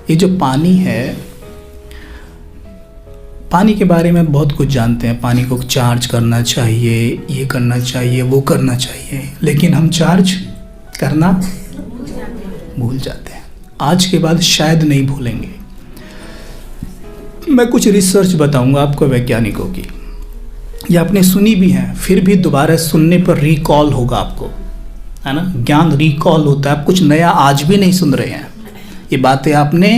ये जो पानी है, पानी के बारे में बहुत कुछ जानते हैं। पानी को चार्ज करना चाहिए, ये करना चाहिए, वो करना चाहिए, लेकिन हम चार्ज करना भूल जाते हैं। आज के बाद शायद नहीं भूलेंगे। मैं कुछ रिसर्च बताऊंगा आपको वैज्ञानिकों की, ये आपने सुनी भी है, फिर भी दोबारा सुनने पर रिकॉल होगा आपको, है ना। ज्ञान रिकॉल होता है। आप कुछ नया आज भी नहीं सुन रहे हैं, ये बातें आपने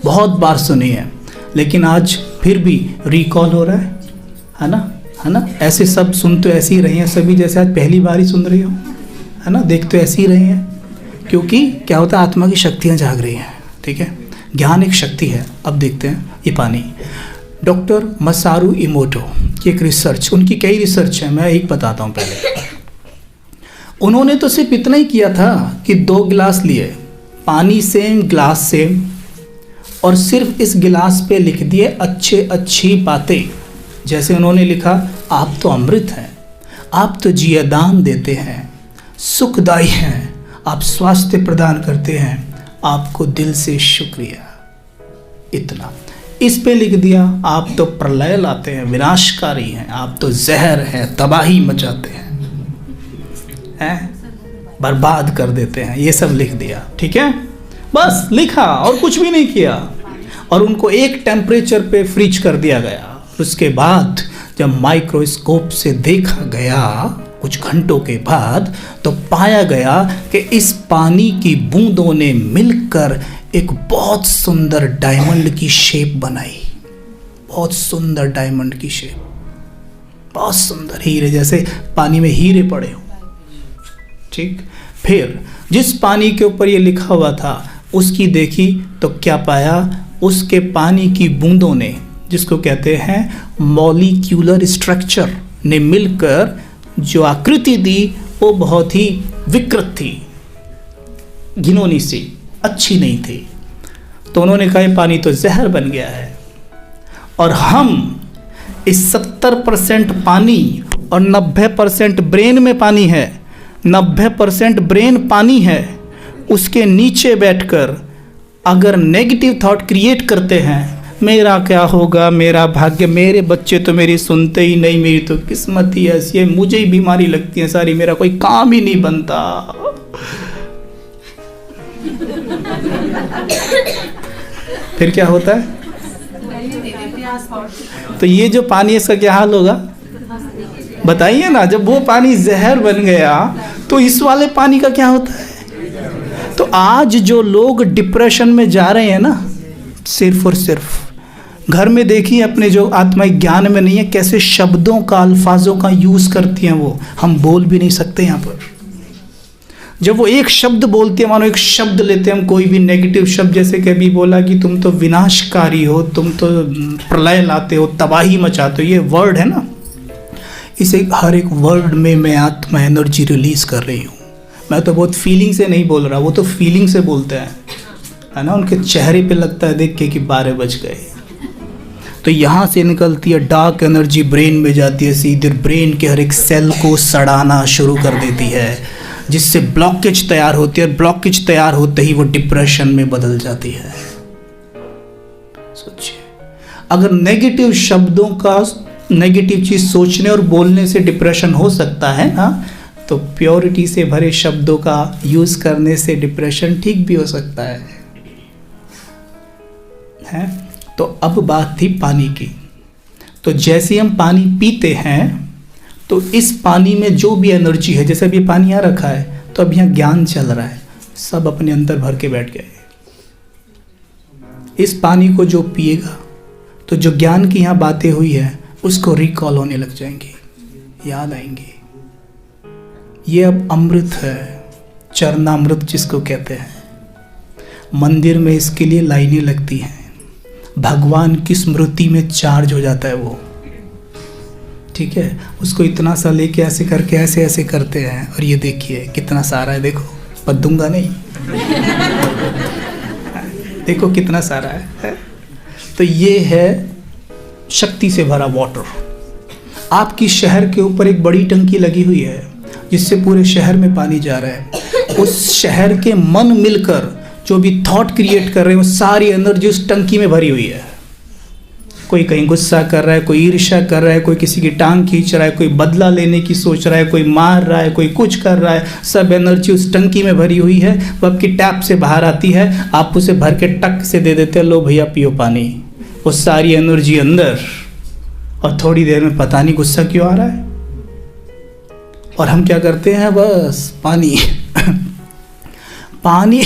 बहुत बार सुनी है, लेकिन आज फिर भी रिकॉल हो रहा है ना। ऐसे सब सुन तो ऐसे ही रहे हैं सभी, जैसे आज पहली बार ही सुन रहे हो, है ना। देख तो ऐसे ही रहे हैं, क्योंकि क्या होता है, आत्मा की शक्तियाँ जाग रही हैं। ठीक है, ज्ञान एक शक्ति है। अब देखते हैं ये पानी। डॉक्टर मसारू इमोटो की एक रिसर्च, उनकी कई रिसर्च है, मैं एक बताता हूँ पहले। उन्होंने तो सिर्फ इतना ही किया था कि 2 गिलास लिए, पानी सेम, ग्लास सेम, और सिर्फ इस गिलास पे लिख दिए अच्छी बातें। जैसे उन्होंने लिखा, आप तो अमृत हैं, आप तो जीवदान देते हैं, सुखदायी हैं, आप स्वास्थ्य प्रदान करते हैं, आपको दिल से शुक्रिया। इतना इस पे लिख दिया, आप तो प्रलय लाते हैं, विनाशकारी हैं, आप तो जहर हैं, तबाही मचाते हैं, बर्बाद कर देते हैं, ये सब लिख दिया। ठीक है, बस लिखा और कुछ भी नहीं किया, और उनको एक टेम्परेचर पे फ्रीज कर दिया गया। उसके बाद जब माइक्रोस्कोप से देखा गया कुछ घंटों के बाद, तो पाया गया कि इस पानी की बूंदों ने मिलकर एक बहुत सुंदर डायमंड की शेप बनाई। बहुत सुंदर डायमंड की शेप, बहुत सुंदर, हीरे जैसे पानी में हीरे पड़े हो। ठीक, फिर जिस पानी के ऊपर ये लिखा हुआ था उसकी देखी तो क्या पाया, उसके पानी की बूंदों ने, जिसको कहते हैं मॉलिक्यूलर स्ट्रक्चर, ने मिलकर जो आकृति दी वो बहुत ही विकृत थी, घिनौनी सी, अच्छी नहीं थी। तो उन्होंने कहा ये पानी तो जहर बन गया है। और हम इस 70% पानी और 90% ब्रेन में पानी है, 90% ब्रेन पानी है, उसके नीचे बैठकर अगर नेगेटिव थॉट क्रिएट करते हैं, मेरा क्या होगा, मेरा भाग्य, मेरे बच्चे तो मेरी सुनते ही नहीं, मेरी तो किस्मत ही ऐसी है, मुझे ही बीमारी लगती है सारी, मेरा कोई काम ही नहीं बनता। फिर क्या होता है, तो ये जो पानी, इसका क्या हाल होगा बताइए ना। जब वो पानी जहर बन गया तो इस वाले पानी का क्या होता है। तो आज जो लोग डिप्रेशन में जा रहे हैं ना, सिर्फ और सिर्फ घर में देखिए अपने जो आत्मा ज्ञान में नहीं है, कैसे शब्दों का, अल्फाजों का यूज़ करती हैं वो, हम बोल भी नहीं सकते यहाँ पर। जब वो एक शब्द बोलती है, मानो एक शब्द लेते हैं हम, कोई भी नेगेटिव शब्द, जैसे कभी बोला कि तुम तो विनाशकारी हो, तुम तो प्रलय लाते हो, तबाही मचाते हो, ये वर्ड है ना, इसे हर एक वर्ड में मैं आत्मा एनर्जी रिलीज कर रही हूँ। मैं तो बहुत फीलिंग से नहीं बोल रहा, वो तो फीलिंग से बोलते हैं, है ना। उनके चेहरे पे लगता है देख के कि 12 बज गए। तो यहाँ से निकलती है डार्क एनर्जी, ब्रेन में जाती है, सीधे ब्रेन के हर एक सेल को सड़ाना शुरू कर देती है, जिससे ब्लॉकेज तैयार होती है। ब्लॉकेज तैयार होते ही वो डिप्रेशन में बदल जाती है। सोचिए, अगर नेगेटिव शब्दों का, नेगेटिव चीज सोचने और बोलने से डिप्रेशन हो सकता है ना, तो प्योरिटी से भरे शब्दों का यूज करने से डिप्रेशन ठीक भी हो सकता है। तो अब बात थी पानी की। तो जैसे हम पानी पीते हैं, तो इस पानी में जो भी एनर्जी है, जैसे अभी पानी यहाँ रखा है, तो अब यहाँ ज्ञान चल रहा है, सब अपने अंदर भर के बैठ गए। इस पानी को जो पिएगा, तो जो ज्ञान की यहाँ बातें हुई है उसको रिकॉल होने लग जाएंगी, याद आएंगी। ये अब अमृत है, चरणामृत जिसको कहते हैं। मंदिर में इसके लिए लाइनें लगती हैं, भगवान की स्मृति में चार्ज हो जाता है वो। ठीक है, उसको इतना सा लेके ऐसे करके ऐसे ऐसे करते हैं, और ये देखिए कितना सारा है, देखो पद्दूंगा नहीं देखो कितना सारा है। तो ये है शक्ति से भरा वाटर। आपकी शहर के ऊपर एक बड़ी टंकी लगी हुई है, जिससे पूरे शहर में पानी जा रहा है। उस शहर के मन मिलकर जो भी थॉट क्रिएट कर रहे हैं वो सारी एनर्जी उस टंकी में भरी हुई है। कोई कहीं गुस्सा कर रहा है, कोई ईर्ष्या कर रहा है, कोई किसी की टांग खींच रहा है, कोई बदला लेने की सोच रहा है, कोई मार रहा है, कोई कुछ कर रहा है, सब एनर्जी उस टंकी में भरी हुई है। वो आपकी टैप से बाहर आती है, आप उसे भर के टक से दे देते हैं, लो भैया पियो पानी। वो सारी एनर्जी अंदर, और थोड़ी देर में पता नहीं गुस्सा क्यों आ रहा है, और हम क्या करते हैं, बस पानी पानी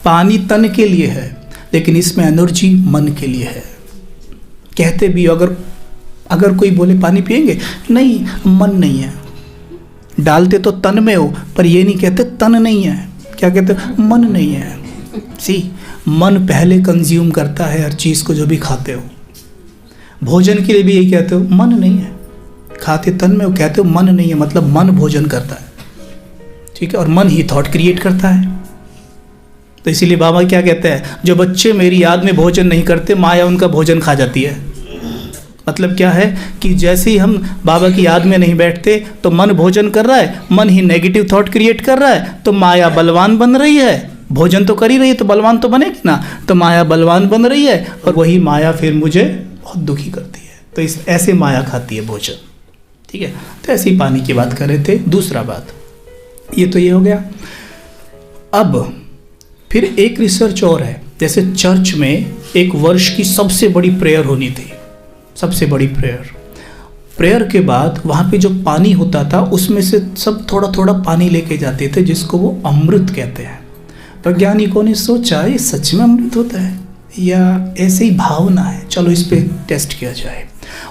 पानी तन के लिए है, लेकिन इसमें एनर्जी मन के लिए है। कहते भी अगर कोई बोले पानी पिएंगे, नहीं मन नहीं है, डालते तो तन में हो, पर ये नहीं कहते तन नहीं है, क्या कहते मन नहीं है। मन पहले कंज्यूम करता है हर चीज़ को जो भी खाते हो। भोजन के लिए भी यही कहते हो, मन नहीं है, खाते तन में हो, कहते हो मन नहीं है, मतलब मन भोजन करता है, ठीक है, और मन ही थॉट क्रिएट करता है। तो इसीलिए बाबा क्या कहते हैं, जो बच्चे मेरी याद में भोजन नहीं करते, माया उनका भोजन खा जाती है। मतलब क्या है कि जैसे ही हम बाबा की याद में नहीं बैठते तो मन भोजन कर रहा है, मन ही नेगेटिव थॉट क्रिएट कर रहा है, तो माया बलवान बन रही है। भोजन तो कर ही रही है तो बलवान तो बनेगी ना, तो माया बलवान बन रही है, और वही माया फिर मुझे बहुत दुखी करती है। तो इस ऐसे माया खाती है भोजन, ठीक है। तो ऐसे ही पानी की बात कर रहे थे। दूसरा बात, ये तो ये हो गया। अब फिर एक रिसर्च और है, जैसे चर्च में एक वर्ष की सबसे बड़ी प्रेयर होनी थी, सबसे बड़ी प्रेयर के बाद वहाँ पे जो पानी होता था उसमें से सब थोड़ा थोड़ा पानी लेके जाते थे, जिसको वो अमृत कहते हैं। वैज्ञानिकों ने सोचा ये सच में अमृत होता है या ऐसे ही भावना है, चलो इस पे टेस्ट किया जाए।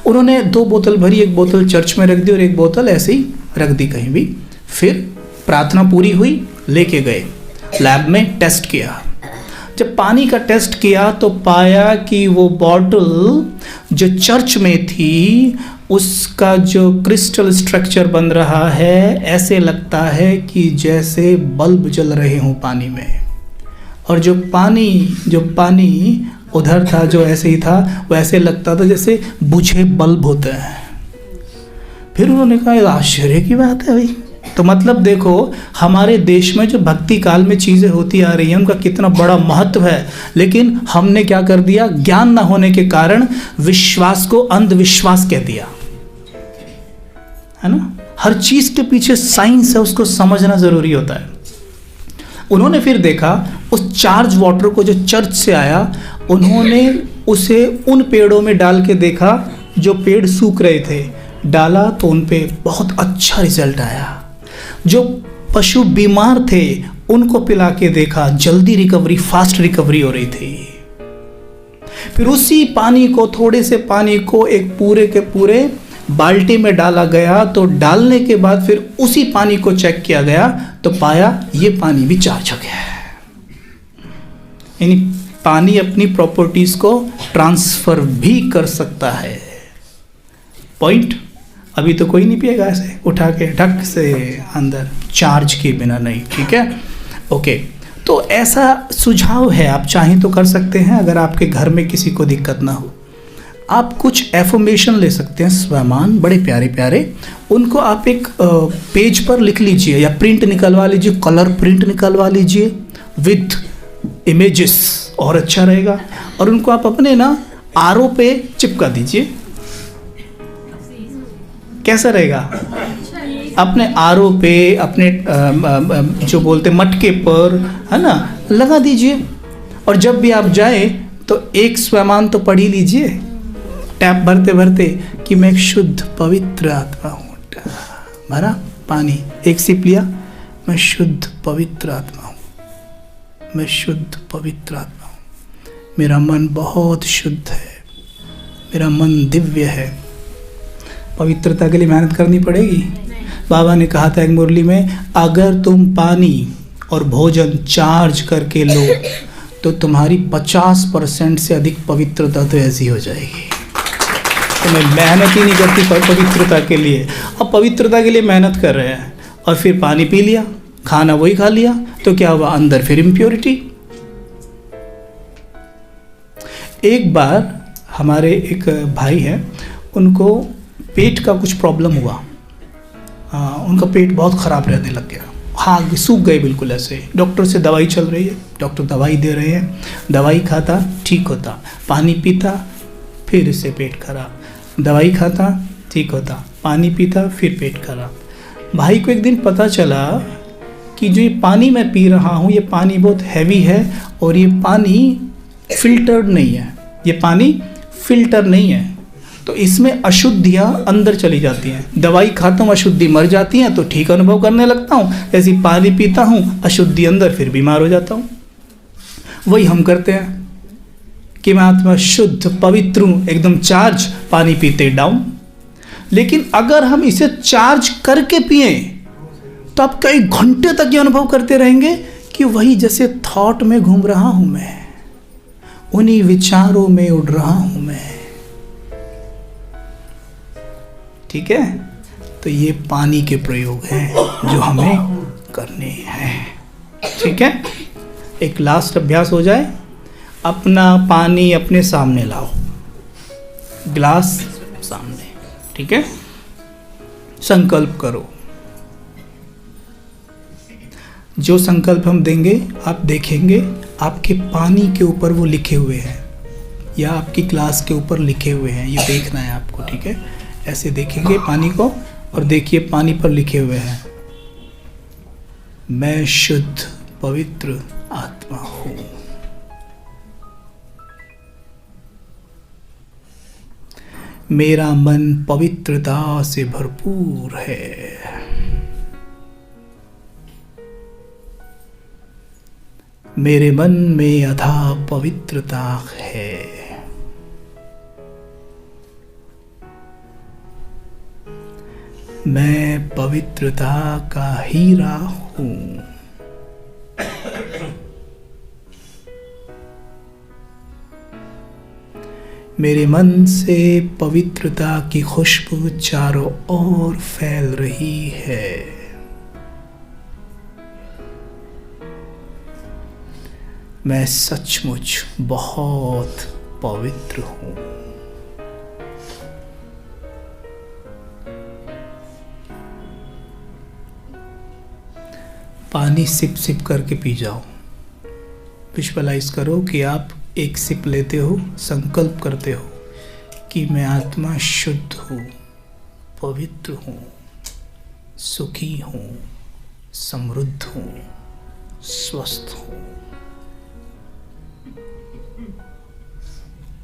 उन्होंने 2 बोतल भरी, एक बोतल चर्च में रख दी और एक बोतल ऐसे ही रख दी कहीं भी। फिर प्रार्थना पूरी हुई, लेके गए लैब में, टेस्ट किया। जब पानी का टेस्ट किया तो पाया कि वो बॉटल जो चर्च में थी उसका जो क्रिस्टल स्ट्रक्चर बन रहा है, ऐसे लगता है कि जैसे बल्ब जल रहे हों पानी में, और जो पानी उधर था जो ऐसे ही था, वो ऐसे लगता था जैसे बुझे बल्ब होते हैं। फिर उन्होंने कहा आश्चर्य की बात है भाई। तो मतलब देखो हमारे देश में जो भक्ति काल में चीज़ें होती आ रही हैं उनका कितना बड़ा महत्व है, लेकिन हमने क्या कर दिया, ज्ञान ना होने के कारण विश्वास को अंधविश्वास कह दिया, है ना। हर चीज़ के पीछे साइंस है, उसको समझना ज़रूरी होता है। उन्होंने फिर देखा उस चार्ज वाटर को जो चर्च से आया, उन्होंने उसे उन पेड़ों में डाल के देखा जो पेड़ सूख रहे थे, डाला तो उन पे बहुत अच्छा रिजल्ट आया। जो पशु बीमार थे उनको पिला के देखा, जल्दी रिकवरी, फास्ट रिकवरी हो रही थी। फिर उसी पानी को, थोड़े से पानी को एक पूरे के पूरे बाल्टी में डाला गया, तो डालने के बाद फिर उसी पानी को चेक किया गया तो पाया ये पानी भी चार्ज हो गया है। यानी पानी अपनी प्रॉपर्टीज को ट्रांसफर भी कर सकता है। पॉइंट, अभी तो कोई नहीं पिएगा ऐसे उठा के ढक से अंदर, चार्ज के बिना नहीं, ठीक है, ओके। तो ऐसा सुझाव है, आप चाहें तो कर सकते हैं। अगर आपके घर में किसी को दिक्कत ना हो, आप कुछ एफर्मेशन ले सकते हैं, स्वयमान, बड़े प्यारे प्यारे, उनको आप एक पेज पर लिख लीजिए या प्रिंट निकलवा लीजिए, कलर प्रिंट निकलवा लीजिए विथ इमेजेस, और अच्छा रहेगा। और उनको आप अपने ना आरओ पे चिपका दीजिए, कैसा रहेगा, अपने आरओ पे, अपने जो बोलते मटके पर, है ना, लगा दीजिए। और जब भी आप जाए तो एक स्वयमान तो पढ़ ही लीजिए टैप भरते भरते कि मैं एक शुद्ध पवित्र आत्मा हूँ। भरा पानी, एक सिप लिया, मैं शुद्ध पवित्र आत्मा हूँ, मैं शुद्ध पवित्र आत्मा हूँ, मेरा मन बहुत शुद्ध है, मेरा मन दिव्य है। पवित्रता के लिए मेहनत करनी पड़ेगी। बाबा ने कहा था एक मुरली में, अगर तुम पानी और भोजन चार्ज करके लो तो तुम्हारी 50% से अधिक पवित्रता तो ऐसी हो जाएगी। तो मैं मेहनत ही नहीं करती पवित्रता के लिए, अब पवित्रता के लिए मेहनत कर रहे हैं और फिर पानी पी लिया, खाना वही खा लिया, तो क्या हुआ, अंदर फिर इम्प्योरिटी। एक बार हमारे एक भाई हैं, उनको पेट का कुछ प्रॉब्लम हुआ, उनका पेट बहुत ख़राब रहने लग गया, हाँ सूख गए बिल्कुल ऐसे। डॉक्टर से दवाई चल रही है, डॉक्टर दवाई दे रहे हैं, दवाई खाता ठीक होता, पानी पीता फिर से पेट खराब, दवाई खाता ठीक होता, पानी पीता फिर पेट खराब। भाई को एक दिन पता चला कि जो ये पानी मैं पी रहा हूँ ये पानी बहुत हैवी है और ये पानी फिल्टर्ड नहीं है, ये पानी फिल्टर नहीं है, तो इसमें अशुद्धियाँ अंदर चली जाती हैं। दवाई खाता हूँ अशुद्धि मर जाती हैं तो ठीक अनुभव करने लगता हूँ, ऐसी पानी पीता हूँ अशुद्धि अंदर फिर बीमार हो जाता हूँ। वही हम करते हैं कि मैं आत्मा शुद्ध पवित्र हूँ, एकदम चार्ज, पानी पीते डाउन। लेकिन अगर हम इसे चार्ज करके पिए तो आप कई घंटे तक ये अनुभव करते रहेंगे कि वही जैसे थॉट में घूम रहा हूँ मैं, उन्हीं विचारों में उड़ रहा हूँ मैं। ठीक है, तो ये पानी के प्रयोग हैं जो हमें करने हैं। ठीक है, एक लास्ट अभ्यास हो जाए। अपना पानी अपने सामने लाओ, ग्लास सामने। ठीक है, संकल्प करो। जो संकल्प हम देंगे आप देखेंगे आपके पानी के ऊपर वो लिखे हुए हैं या आपकी ग्लास के ऊपर लिखे हुए हैं, ये देखना है आपको। ठीक है, ऐसे देखेंगे पानी को और देखिए पानी पर लिखे हुए हैं, मैं शुद्ध पवित्र आत्मा हूं। मेरा मन पवित्रता से भरपूर है। मेरे मन में अथाह पवित्रता है। मैं पवित्रता का हीरा हूं। मेरे मन से पवित्रता की खुशबू चारों ओर फैल रही है। मैं सचमुच बहुत पवित्र हूं। पानी सिप सिप करके पी जाओ। विजुअलाइज करो कि आप एक सिप लेते हो, संकल्प करते हो कि मैं आत्मा शुद्ध हूँ, पवित्र हूँ, सुखी हूँ, समृद्ध हूँ, स्वस्थ हूँ।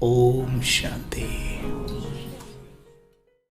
ओम शांति।